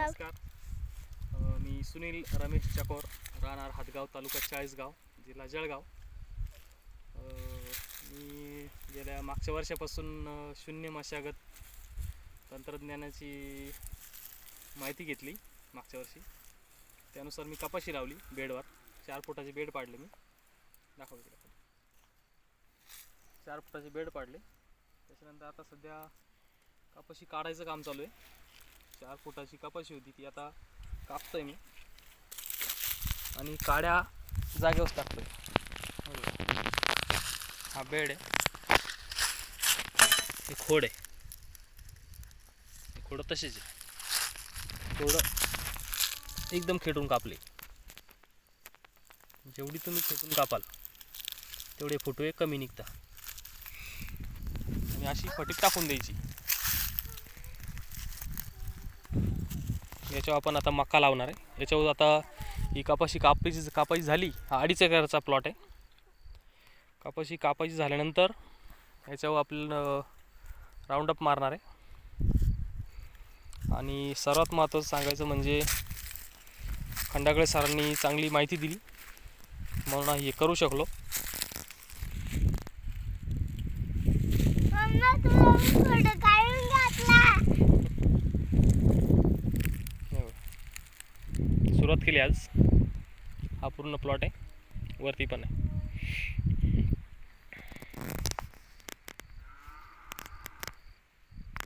नमस्कार. मी सुनील रमेश चकोर, राहणार हातगाव, तालुका चाळीसगाव, जिल्हा जळगाव. मी गेल्या मागच्या वर्षापासून शून्य मशागत तंत्रज्ञानाची माहिती घेतली मागच्या वर्षी. त्यानुसार मी कपाशी लावली बेडवर. 4 फुटाचे बेड पाडले मी. दाखवतो इकडे. 4 फुटाचे बेड पाडले. त्याच्यानंतर आता सध्या कपाशी काढायचं काम चालू आहे. 4 फुटाची कपाशी होती ती आता कापतोय मी आणि काड्या जागेवर टाकतोय. हा बेड आहे, हे खोड आहे. हे खोड तसेच आहे. थोडं एकदम खेटून कापले. जेवढी तुम्ही खेटून कापाल तेवढे फुटवे कमी निघतात. आणि अशी फटीक टाकून द्यायची. याच्यावर आपण आता मक्का लावणार आहे. याच्यावर आता ही कपाशी कापायची झाली. हा 2.5 एकरचा प्लॉट आहे. कपाशी कापायची झाल्यानंतर याच्यावर आपल्याला राऊंडअप मारणार आहे. आणि सर्वात महत्त्वाचं सांगायचं म्हणजे खंडागळे सरांनी चांगली माहिती दिली म्हणून हे करू शकलो. सुरुवात केली आज. हा पूर्ण प्लॉट आहे, वरती पण आहे.